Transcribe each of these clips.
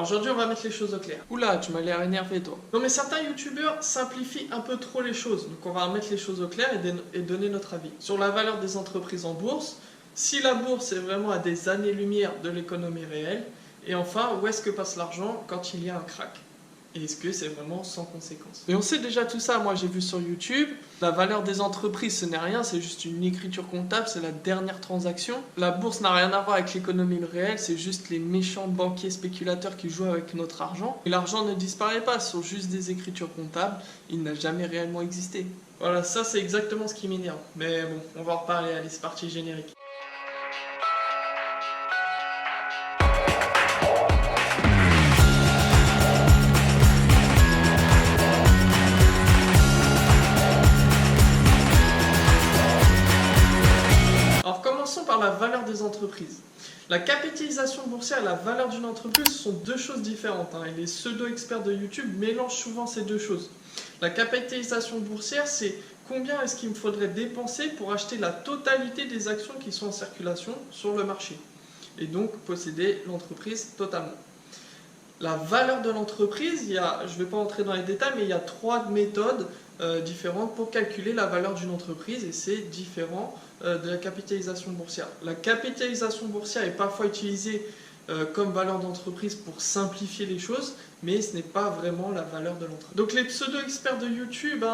Alors aujourd'hui on va mettre les choses au clair. Oula, tu m'as l'air énervé toi. Non mais certains youtubeurs simplifient un peu trop les choses, donc on va remettre les choses au clair et donner notre avis. Sur la valeur des entreprises en bourse, si la bourse est vraiment à des années-lumière de l'économie réelle, et enfin où est-ce que passe l'argent quand il y a un crack ? Et est-ce que c'est vraiment sans conséquence? Et on sait déjà tout ça, moi j'ai vu sur YouTube, la valeur des entreprises ce n'est rien, c'est juste une écriture comptable, c'est la dernière transaction. La bourse n'a rien à voir avec l'économie réelle, c'est juste les méchants banquiers spéculateurs qui jouent avec notre argent. Et l'argent ne disparaît pas, ce sont juste des écritures comptables, il n'a jamais réellement existé. Voilà, ça c'est exactement ce qui m'énerve. Mais bon, on va en reparler, allez c'est parti, générique. Alors commençons par la valeur des entreprises. La capitalisation boursière et la valeur d'une entreprise sont deux choses différentes, et les pseudo-experts de YouTube mélangent souvent ces deux choses. La capitalisation boursière, c'est combien est-ce qu'il me faudrait dépenser pour acheter la totalité des actions qui sont en circulation sur le marché, et donc posséder l'entreprise totalement. La valeur de l'entreprise, je ne vais pas entrer dans les détails, mais il y a trois méthodes différentes pour calculer la valeur d'une entreprise, et c'est différent de la capitalisation boursière. La capitalisation boursière est parfois utilisée comme valeur d'entreprise pour simplifier les choses, mais ce n'est pas vraiment la valeur de l'entreprise. Donc les pseudo-experts de YouTube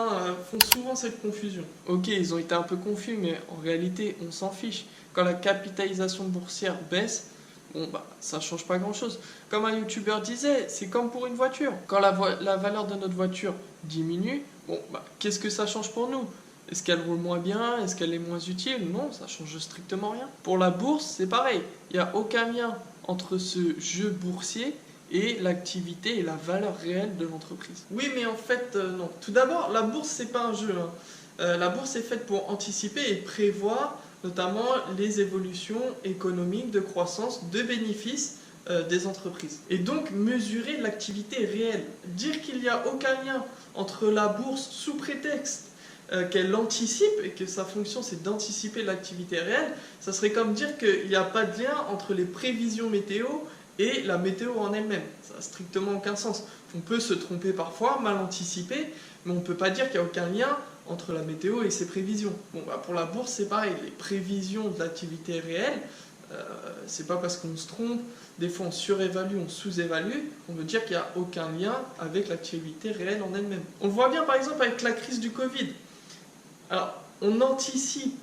font souvent cette confusion. Ok, ils ont été un peu confus, mais en réalité on s'en fiche. Quand la capitalisation boursière baisse, bon bah ça change pas grand chose. Comme un youtubeur disait, c'est comme pour une voiture. Quand la valeur de notre voiture diminue, bon bah qu'est-ce que ça change pour nous? Est-ce qu'elle roule moins bien? Est-ce qu'elle est moins utile? Non, ça change strictement rien. Pour la bourse, c'est pareil. Il n'y a aucun lien entre ce jeu boursier et l'activité et la valeur réelle de l'entreprise. Oui, mais en fait, non. Tout d'abord, la bourse, c'est pas un jeu. La bourse est faite pour anticiper et prévoir notamment les évolutions économiques, de croissance, de bénéfices des entreprises. Et donc mesurer l'activité réelle. Dire qu'il n'y a aucun lien entre la bourse sous prétexte qu'elle anticipe et que sa fonction c'est d'anticiper l'activité réelle, ça serait comme dire qu'il n'y a pas de lien entre les prévisions météo et la météo en elle-même. Ça n'a strictement aucun sens. On peut se tromper parfois, mal anticiper, mais on ne peut pas dire qu'il n'y a aucun lien entre la météo et ses prévisions. Bon, bah pour la bourse c'est pareil, les prévisions de l'activité réelle, c'est pas parce qu'on se trompe, des fois on surévalue, on sous-évalue, on veut dire qu'il n'y a aucun lien avec l'activité réelle en elle-même. On le voit bien par exemple avec la crise du Covid. Alors, on anticipe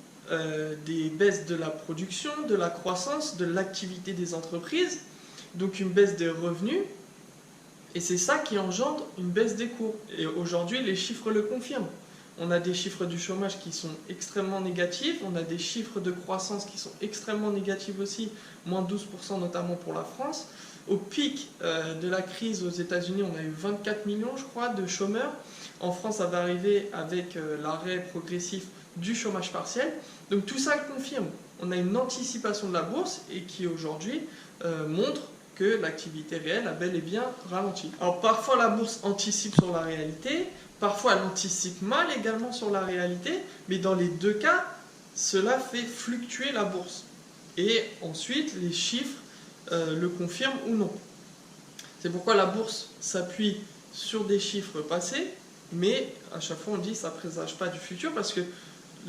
des baisses de la production, de la croissance, de l'activité des entreprises, donc une baisse des revenus, et c'est ça qui engendre une baisse des cours. Et aujourd'hui, les chiffres le confirment. On a des chiffres du chômage qui sont extrêmement négatifs, on a des chiffres de croissance qui sont extrêmement négatifs aussi, moins 12% notamment pour la France. Au pic de la crise aux États-Unis, on a eu 24 millions, je crois, de chômeurs. En France, ça va arriver avec l'arrêt progressif du chômage partiel. Donc tout ça confirme. On a une anticipation de la bourse et qui aujourd'hui montre que l'activité réelle a bel et bien ralenti. Alors parfois la bourse anticipe sur la réalité, parfois elle anticipe mal également sur la réalité, mais dans les deux cas, cela fait fluctuer la bourse. Et ensuite, les chiffres le confirment ou non. C'est pourquoi la bourse s'appuie sur des chiffres passés, mais à chaque fois on dit que ça ne présage pas du futur parce que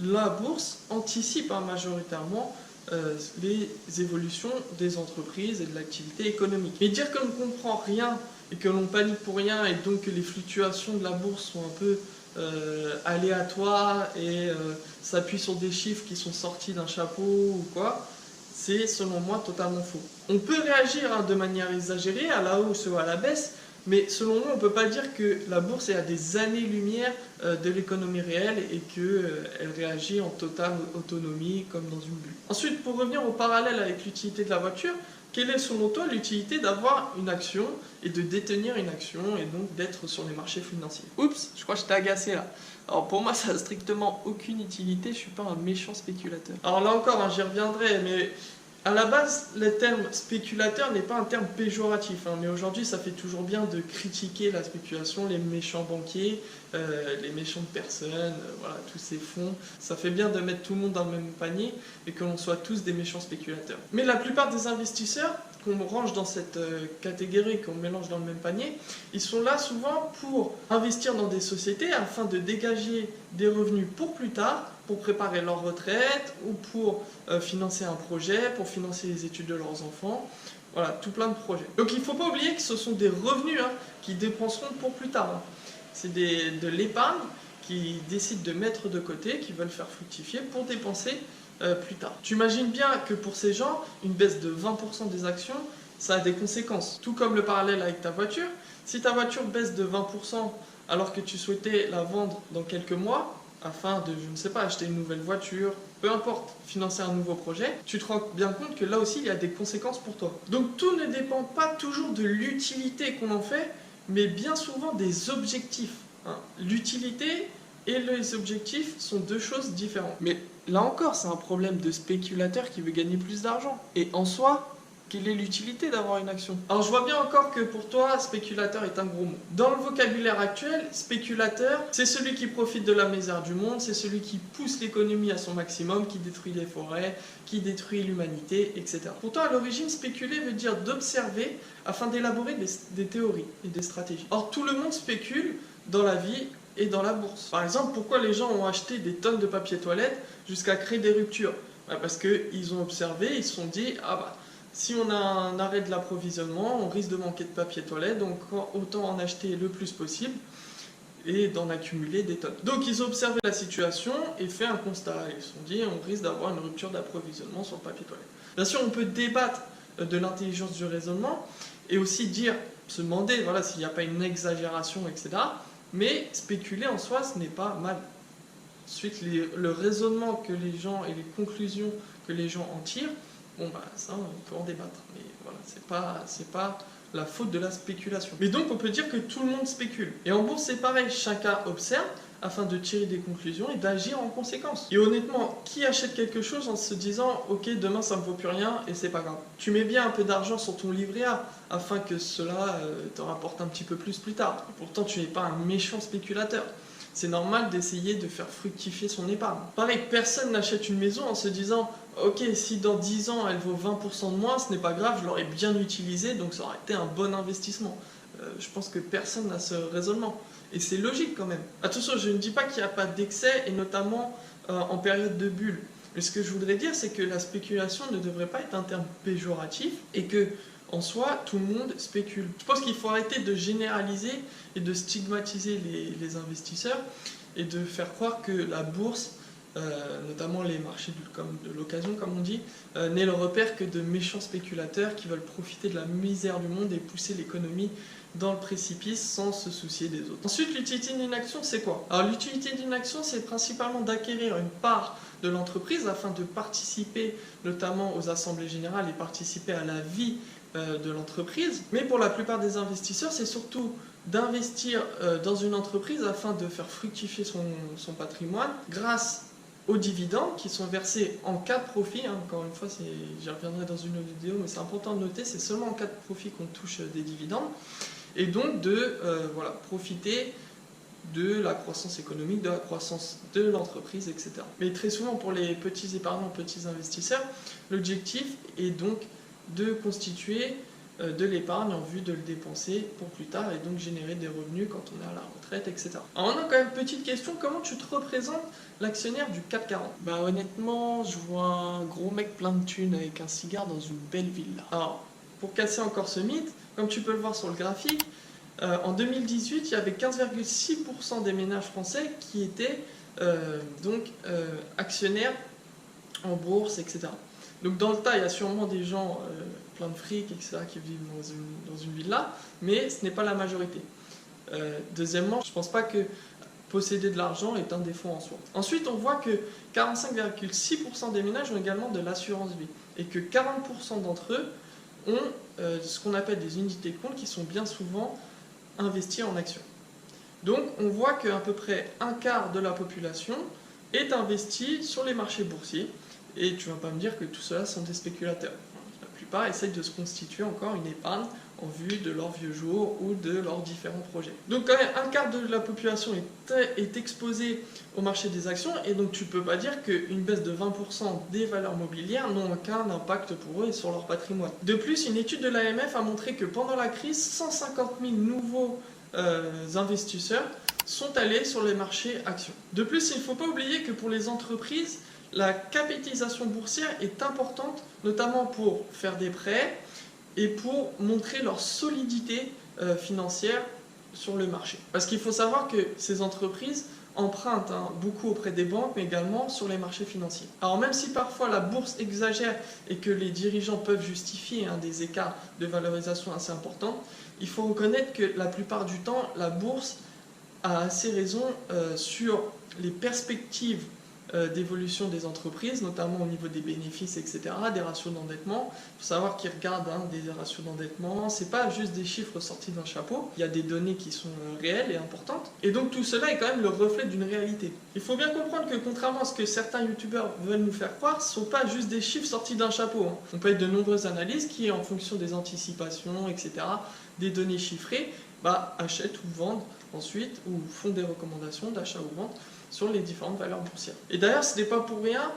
la bourse anticipe majoritairement les évolutions des entreprises et de l'activité économique. Mais dire qu'on ne comprend rien et que l'on panique pour rien et donc que les fluctuations de la bourse sont un peu aléatoires et s'appuient sur des chiffres qui sont sortis d'un chapeau ou quoi, c'est selon moi totalement faux. On peut réagir de manière exagérée à la hausse ou à la baisse, mais selon moi, on ne peut pas dire que la bourse est à des années-lumière de l'économie réelle et qu'elle réagit en totale autonomie comme dans une bulle. Ensuite, pour revenir au parallèle avec l'utilité de la voiture, quelle est selon toi l'utilité d'avoir une action et de détenir une action et donc d'être sur les marchés financiers? Oups, je crois que je t'ai agacé là. Alors pour moi, ça n'a strictement aucune utilité, je ne suis pas un méchant spéculateur. Alors là encore, j'y reviendrai, mais À la base, le terme spéculateur n'est pas un terme péjoratif, hein, mais aujourd'hui ça fait toujours bien de critiquer la spéculation, les méchants banquiers, les méchantes personnes, voilà, tous ces fonds. Ça fait bien de mettre tout le monde dans le même panier et que l'on soit tous des méchants spéculateurs. Mais la plupart des investisseurs qu'on range dans cette catégorie, qu'on mélange dans le même panier, ils sont là souvent pour investir dans des sociétés afin de dégager des revenus pour plus tard, pour préparer leur retraite ou pour financer un projet, pour financer les études de leurs enfants. Voilà, tout plein de projets. Donc il ne faut pas oublier que ce sont des revenus qu'ils dépenseront pour plus tard. Hein. C'est de l'épargne qu'ils décident de mettre de côté, qu'ils veulent faire fructifier pour dépenser plus tard. Tu imagines bien que pour ces gens, une baisse de 20% des actions, ça a des conséquences. Tout comme le parallèle avec ta voiture. Si ta voiture baisse de 20% alors que tu souhaitais la vendre dans quelques mois, afin de, je ne sais pas, acheter une nouvelle voiture, peu importe, financer un nouveau projet, tu te rends bien compte que là aussi, il y a des conséquences pour toi. Donc tout ne dépend pas toujours de l'utilité qu'on en fait, mais bien souvent des objectifs. Hein. L'utilité et les objectifs sont deux choses différentes. Mais là encore, c'est un problème de spéculateur qui veut gagner plus d'argent. Et en soi, quelle est l'utilité d'avoir une action? Alors je vois bien encore que pour toi, spéculateur est un gros mot. Dans le vocabulaire actuel, spéculateur, c'est celui qui profite de la misère du monde, c'est celui qui pousse l'économie à son maximum, qui détruit les forêts, qui détruit l'humanité, etc. Pourtant, à l'origine, spéculer veut dire d'observer afin d'élaborer des théories et des stratégies. Or, tout le monde spécule dans la vie et dans la bourse. Par exemple, pourquoi les gens ont acheté des tonnes de papier toilette jusqu'à créer des ruptures? Parce qu'ils ont observé, ils se sont dit, ah bah, si on a un arrêt de l'approvisionnement, on risque de manquer de papier toilette, donc autant en acheter le plus possible et d'en accumuler des tonnes. Donc ils ont observé la situation et fait un constat. Ils se sont dit, on risque d'avoir une rupture d'approvisionnement sur le papier toilette. Bien sûr, on peut débattre de l'intelligence du raisonnement et aussi se demander voilà, s'il n'y a pas une exagération, etc. Mais spéculer en soi, ce n'est pas mal. Ensuite, le raisonnement que les gens et les conclusions que les gens en tirent, bon bah ça on peut en débattre, mais voilà, c'est pas la faute de la spéculation. Mais donc on peut dire que tout le monde spécule. Et en bourse c'est pareil, chacun observe afin de tirer des conclusions et d'agir en conséquence. Et honnêtement, qui achète quelque chose en se disant ok demain ça me vaut plus rien et c'est pas grave. Tu mets bien un peu d'argent sur ton livret A afin que cela te rapporte un petit peu plus tard. Et pourtant tu n'es pas un méchant spéculateur. C'est normal d'essayer de faire fructifier son épargne. Pareil, personne n'achète une maison en se disant ok, si dans 10 ans elle vaut 20% de moins, ce n'est pas grave, je l'aurais bien utilisé, donc ça aurait été un bon investissement. Je pense que personne n'a ce raisonnement. Et c'est logique quand même. Attention, je ne dis pas qu'il n'y a pas d'excès, et notamment en période de bulle. Mais ce que je voudrais dire, c'est que la spéculation ne devrait pas être un terme péjoratif, et que en soi, tout le monde spécule. Je pense qu'il faut arrêter de généraliser et de stigmatiser les investisseurs et de faire croire que la bourse, notamment les marchés de l'occasion, comme on dit, n'est le repère que de méchants spéculateurs qui veulent profiter de la misère du monde et pousser l'économie dans le précipice sans se soucier des autres. Ensuite, l'utilité d'une action, c'est quoi? Alors l'utilité d'une action, c'est principalement d'acquérir une part de l'entreprise afin de participer notamment aux assemblées générales et participer à la vie de l'entreprise. Mais pour la plupart des investisseurs, c'est surtout d'investir dans une entreprise afin de faire fructifier son patrimoine grâce aux dividendes qui sont versés en cas de profit. Hein. Encore une fois, j'y reviendrai dans une autre vidéo, mais c'est important de noter, c'est seulement en cas de profit qu'on touche des dividendes. Et donc de profiter de la croissance économique, de la croissance de l'entreprise, etc. Mais très souvent, pour les petits épargnants, petits investisseurs, l'objectif est donc de constituer de l'épargne en vue de le dépenser pour plus tard et donc générer des revenus quand on est à la retraite, etc. Alors on a quand même une petite question, comment tu te représentes l'actionnaire du CAC 40? Bah honnêtement, je vois un gros mec plein de thunes avec un cigare dans une belle villa. Alors, pour casser encore ce mythe, comme tu peux le voir sur le graphique, en 2018, il y avait 15,6% des ménages français qui étaient actionnaires en bourse, etc. Donc dans le tas, il y a sûrement des gens plein de fric, etc., qui vivent dans une villa, mais ce n'est pas la majorité. Deuxièmement, je ne pense pas que posséder de l'argent est un défaut en soi. Ensuite, on voit que 45,6% des ménages ont également de l'assurance vie, et que 40% d'entre eux ont ce qu'on appelle des unités de compte qui sont bien souvent investies en actions. Donc on voit qu'à peu près un quart de la population est investie sur les marchés boursiers, Et tu vas pas me dire que tout cela sont des spéculateurs. La plupart essayent de se constituer encore une épargne en vue de leurs vieux jours ou de leurs différents projets. Donc quand même, un quart de la population est exposée au marché des actions, et donc tu peux pas dire qu'une baisse de 20% des valeurs mobilières n'ont aucun impact pour eux et sur leur patrimoine. De plus, une étude de l'AMF a montré que pendant la crise, 150 000 nouveaux investisseurs sont allés sur les marchés actions. De plus, il ne faut pas oublier que pour les entreprises, la capitalisation boursière est importante, notamment pour faire des prêts et pour montrer leur solidité financière sur le marché. Parce qu'il faut savoir que ces entreprises empruntent beaucoup auprès des banques, mais également sur les marchés financiers. Alors même si parfois la bourse exagère et que les dirigeants peuvent justifier des écarts de valorisation assez importants, il faut reconnaître que la plupart du temps, la bourse a assez raison sur les perspectives d'évolution des entreprises, notamment au niveau des bénéfices, etc., des ratios d'endettement. Il faut savoir qu'ils regardent des ratios d'endettement, c'est pas juste des chiffres sortis d'un chapeau, il y a des données qui sont réelles et importantes, et donc tout cela est quand même le reflet d'une réalité. Il faut bien comprendre que contrairement à ce que certains youtubeurs veulent nous faire croire, ce ne sont pas juste des chiffres sortis d'un chapeau. On peut être de nombreuses analyses qui, en fonction des anticipations, etc., des données chiffrées, achètent ou vendent ensuite, ou font des recommandations d'achat ou vente sur les différentes valeurs boursières. Et d'ailleurs, ce n'est pas pour rien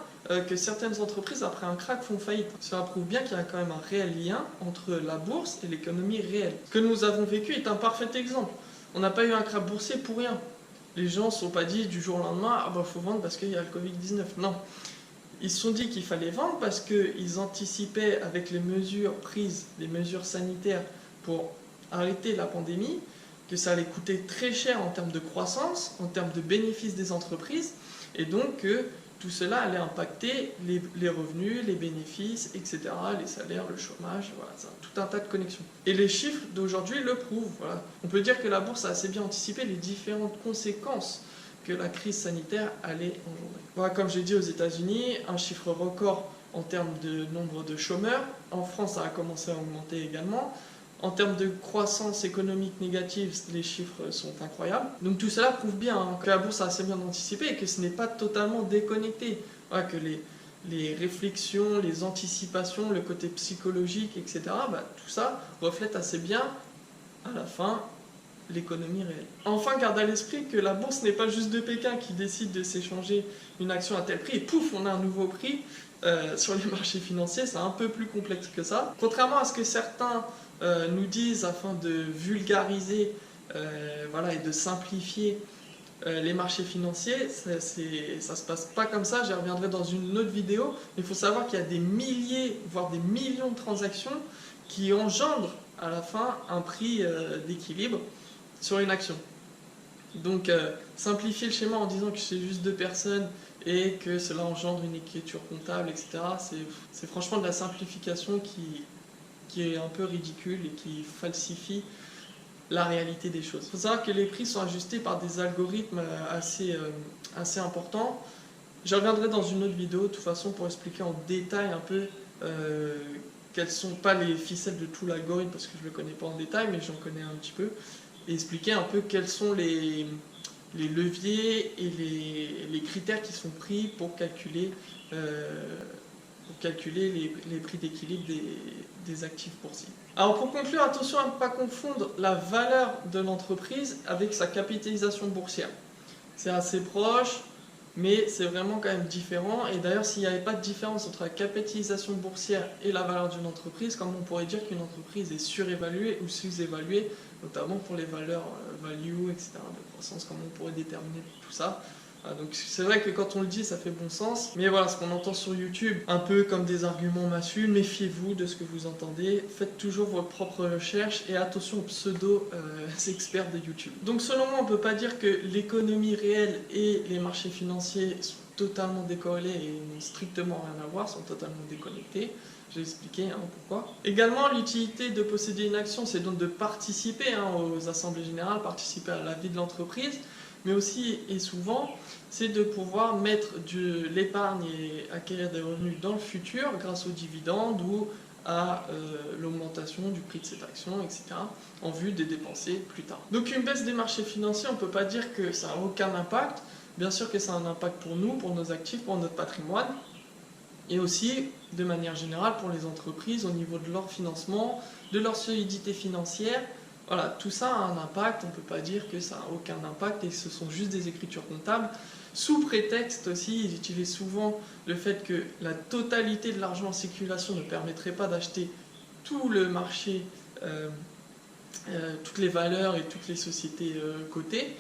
que certaines entreprises, après un krach, font faillite. Cela prouve bien qu'il y a quand même un réel lien entre la bourse et l'économie réelle. Ce que nous avons vécu est un parfait exemple. On n'a pas eu un krach boursier pour rien. Les gens ne se sont pas dit du jour au lendemain, faut vendre parce qu'il y a le Covid-19. Non. Ils se sont dit qu'il fallait vendre parce qu'ils anticipaient avec les mesures prises, les mesures sanitaires pour arrêter la pandémie, que ça allait coûter très cher en termes de croissance, en termes de bénéfices des entreprises, et donc que tout cela allait impacter les revenus, les bénéfices, etc., les salaires, le chômage, voilà, ça, tout un tas de connexions. Et les chiffres d'aujourd'hui le prouvent. Voilà. On peut dire que la bourse a assez bien anticipé les différentes conséquences que la crise sanitaire allait engendrer. Voilà, comme j'ai dit, aux États-Unis, un chiffre record en termes de nombre de chômeurs. En France, ça a commencé à augmenter également. En termes de croissance économique négative, les chiffres sont incroyables. Donc tout cela prouve bien que la bourse a assez bien anticipé et que ce n'est pas totalement déconnecté. Voilà, que les réflexions, les anticipations, le côté psychologique, etc., tout ça reflète assez bien, à la fin, l'économie réelle. Enfin, garde à l'esprit que la bourse n'est pas juste de Pékin qui décide de s'échanger une action à tel prix et pouf, on a un nouveau prix sur les marchés financiers. C'est un peu plus complexe que ça. Contrairement à ce que certains nous disent afin de vulgariser et de simplifier les marchés financiers, ça se passe pas comme ça, j'y reviendrai dans une autre vidéo. Il faut savoir qu'il y a des milliers, voire des millions de transactions qui engendrent à la fin un prix d'équilibre sur une action. Donc simplifier le schéma en disant que c'est juste deux personnes et que cela engendre une écriture comptable, etc., c'est franchement de la simplification qui est un peu ridicule et qui falsifie la réalité des choses. Il faut savoir que les prix sont ajustés par des algorithmes assez importants. Je reviendrai dans une autre vidéo de toute façon pour expliquer en détail un peu quelles ne sont pas les ficelles de tout l'algorithme, parce que je ne le connais pas en détail, mais j'en connais un petit peu, et expliquer un peu quels sont les leviers et les critères qui sont pris pour calculer les prix d'équilibre des actifs boursiers. Alors pour conclure, attention à ne pas confondre la valeur de l'entreprise avec sa capitalisation boursière. C'est assez proche, mais c'est vraiment quand même différent. Et d'ailleurs, s'il n'y avait pas de différence entre la capitalisation boursière et la valeur d'une entreprise, comme on pourrait dire qu'une entreprise est surévaluée ou sous-évaluée, notamment pour les valeurs value, etc., de croissance, comme on pourrait déterminer tout ça. Donc c'est vrai que quand on le dit, ça fait bon sens, mais voilà, ce qu'on entend sur YouTube, un peu comme des arguments massus, méfiez-vous de ce que vous entendez, faites toujours votre propre recherche et attention aux pseudo-experts de YouTube. Donc selon moi, on ne peut pas dire que l'économie réelle et les marchés financiers sont totalement décorrélés et n'ont strictement rien à voir, sont totalement déconnectés. J'ai expliqué pourquoi. Également, l'utilité de posséder une action, c'est donc de participer aux assemblées générales, participer à la vie de l'entreprise, mais aussi et souvent, c'est de pouvoir mettre de l'épargne et acquérir des revenus dans le futur grâce aux dividendes ou à l'augmentation du prix de cette action, etc., en vue de dépenser plus tard. Donc une baisse des marchés financiers, on ne peut pas dire que ça n'a aucun impact. Bien sûr que ça a un impact pour nous, pour nos actifs, pour notre patrimoine. et aussi de manière générale pour les entreprises au niveau de leur financement, de leur solidité financière. Voilà, tout ça a un impact, on ne peut pas dire que ça n'a aucun impact et que ce sont juste des écritures comptables. Sous prétexte aussi, ils utilisent souvent le fait que la totalité de l'argent en circulation ne permettrait pas d'acheter tout le marché, toutes les valeurs et toutes les sociétés cotées.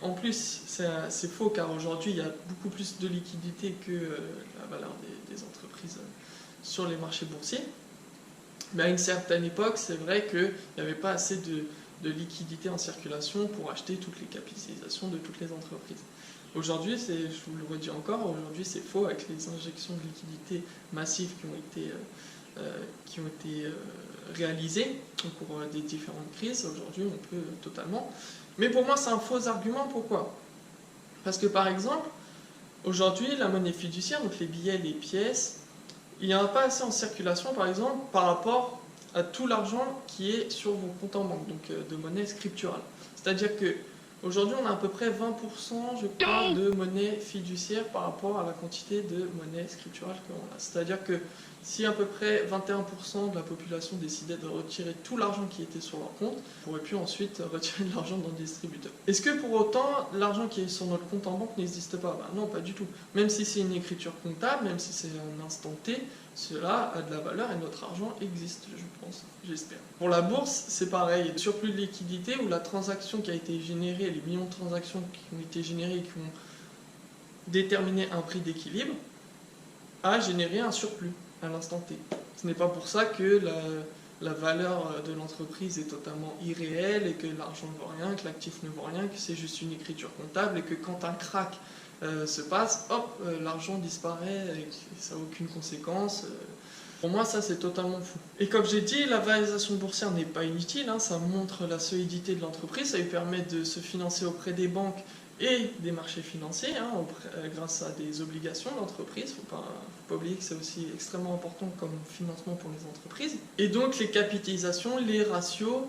En plus, c'est faux car aujourd'hui il y a beaucoup plus de liquidité que la valeur des entreprises sur les marchés boursiers. Mais à une certaine époque, c'est vrai qu'il n'y avait pas assez de liquidité en circulation pour acheter toutes les capitalisations de toutes les entreprises. Aujourd'hui, je vous le redis encore, aujourd'hui c'est faux avec les injections de liquidité massives qui ont été réalisées au cours des différentes crises. Aujourd'hui, on peut totalement. Mais pour moi, c'est un faux argument. Pourquoi? Parce que par exemple, aujourd'hui, la monnaie fiduciaire, donc les billets, les pièces, il n'y en a pas assez en circulation, par exemple, par rapport à tout l'argent qui est sur vos comptes en banque, donc de monnaie scripturale. C'est-à-dire que aujourd'hui, on a à peu près 20%, je crois, de monnaie fiduciaire par rapport à la quantité de monnaie scripturale qu'on a. C'est-à-dire que si à peu près 21% de la population décidait de retirer tout l'argent qui était sur leur compte, on pourrait plus ensuite retirer de l'argent dans le distributeur. Est-ce que pour autant, l'argent qui est sur notre compte en banque n'existe pas? Non, pas du tout. Même si c'est une écriture comptable, même si c'est un instant T, cela a de la valeur et notre argent existe, je pense, j'espère. Pour la bourse, c'est pareil. Surplus de liquidité où la transaction qui a été générée, les millions de transactions qui ont été générées et qui ont déterminé un prix d'équilibre, a généré un surplus à l'instant T. Ce n'est pas pour ça que la valeur de l'entreprise est totalement irréelle et que l'argent ne vaut rien, que l'actif ne vaut rien, que c'est juste une écriture comptable et que quand un crack se passe, hop, l'argent disparaît et ça n'a aucune conséquence. Pour moi, ça c'est totalement fou. Et comme j'ai dit, la valorisation boursière n'est pas inutile, hein, ça montre la solidité de l'entreprise, ça lui permet de se financer auprès des banques et des marchés financiers, hein, grâce à des obligations d'entreprise. Il ne faut pas oublier que c'est aussi extrêmement important comme financement pour les entreprises. Et donc les capitalisations, les ratios,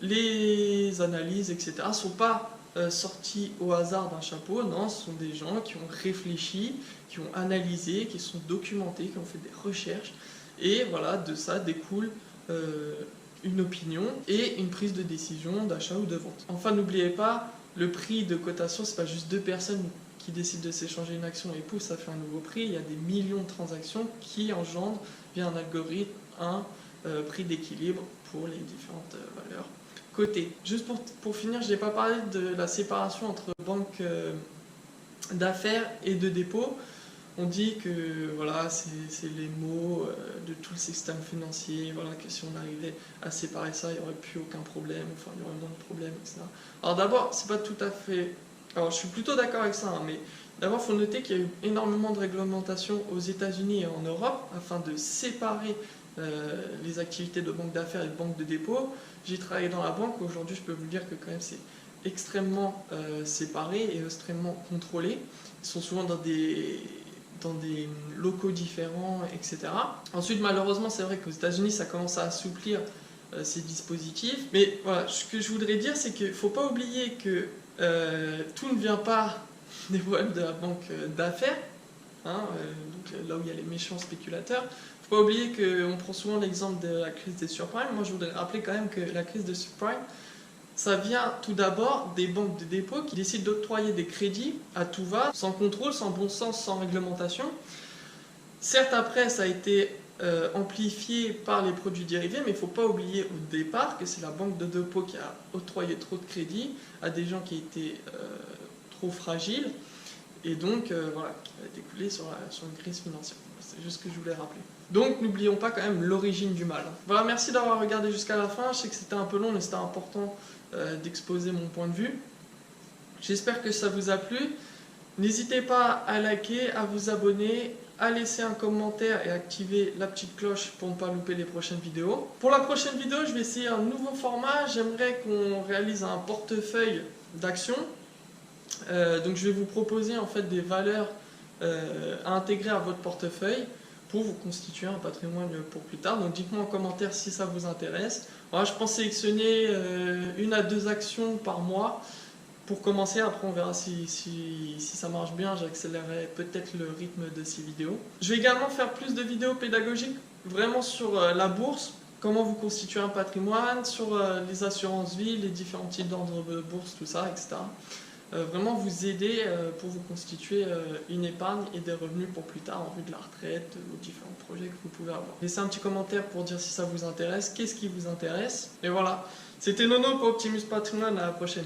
les analyses, etc. ne sont pas sortis au hasard d'un chapeau, non, ce sont des gens qui ont réfléchi, qui ont analysé, qui sont documentés, qui ont fait des recherches, et voilà, de ça découle une opinion et une prise de décision d'achat ou de vente. Enfin, n'oubliez pas, le prix de cotation, c'est pas juste deux personnes qui décident de s'échanger une action et pouf, ça fait un nouveau prix. Il y a des millions de transactions qui engendrent via un algorithme un prix d'équilibre pour les différentes valeurs cotées. Juste pour finir, je n'ai pas parlé de la séparation entre banque d'affaires et de dépôt. On dit que voilà, c'est les mots de tout le système financier, voilà, que si on arrivait à séparer ça, il n'y aurait plus aucun problème, enfin il y aurait moins de problèmes, etc. Alors d'abord, c'est pas tout à fait... Alors je suis plutôt d'accord avec ça, hein, mais d'abord il faut noter qu'il y a eu énormément de réglementations aux États-Unis et en Europe afin de séparer les activités de banque d'affaires et de banque de dépôt. J'ai travaillé dans la banque, aujourd'hui je peux vous dire que quand même c'est extrêmement séparé et extrêmement contrôlé. Ils sont souvent dans des locaux différents, etc. Ensuite, malheureusement, c'est vrai qu'aux États-Unis, ça commence à assouplir ces dispositifs. Mais voilà, ce que je voudrais dire, c'est qu'il ne faut pas oublier que tout ne vient pas des problèmes de la banque d'affaires, hein, donc là où il y a les méchants spéculateurs. Il ne faut pas oublier qu'on prend souvent l'exemple de la crise des subprimes. Moi, je voudrais rappeler quand même que la crise des subprimes, ça vient tout d'abord des banques de dépôt qui décident d'octroyer des crédits à tout va, sans contrôle, sans bon sens, sans réglementation. Certes, après, ça a été amplifié par les produits dérivés, mais il ne faut pas oublier au départ que c'est la banque de dépôt qui a octroyé trop de crédits à des gens qui étaient trop fragiles, et donc voilà, qui a découlé sur une crise financière. C'est juste ce que je voulais rappeler. Donc n'oublions pas quand même l'origine du mal. Voilà, merci d'avoir regardé jusqu'à la fin. Je sais que c'était un peu long, mais c'était important d'exposer mon point de vue. J'espère que ça vous a plu. N'hésitez pas à liker, à vous abonner, à laisser un commentaire et activer la petite cloche pour ne pas louper les prochaines vidéos. Pour la prochaine vidéo, je vais essayer un nouveau format. J'aimerais qu'on réalise un portefeuille d'actions. Donc je vais vous proposer en fait des valeurs à intégrer à votre portefeuille pour vous constituer un patrimoine pour plus tard. Donc dites-moi en commentaire si ça vous intéresse. Voilà, je pense sélectionner 1 à 2 actions par mois Pour commencer, après on verra si ça marche bien, j'accélérerai peut-être le rythme de ces vidéos. Je vais également faire plus de vidéos pédagogiques, vraiment sur la bourse, comment vous constituer un patrimoine, sur les assurances vie, les différents types d'ordre de bourse, tout ça, etc. Vraiment vous aider pour vous constituer une épargne et des revenus pour plus tard en vue de la retraite ou différents projets que vous pouvez avoir. Laissez un petit commentaire pour dire si ça vous intéresse, qu'est-ce qui vous intéresse. Et voilà, c'était Nono pour Optimus Patrimoine, à la prochaine.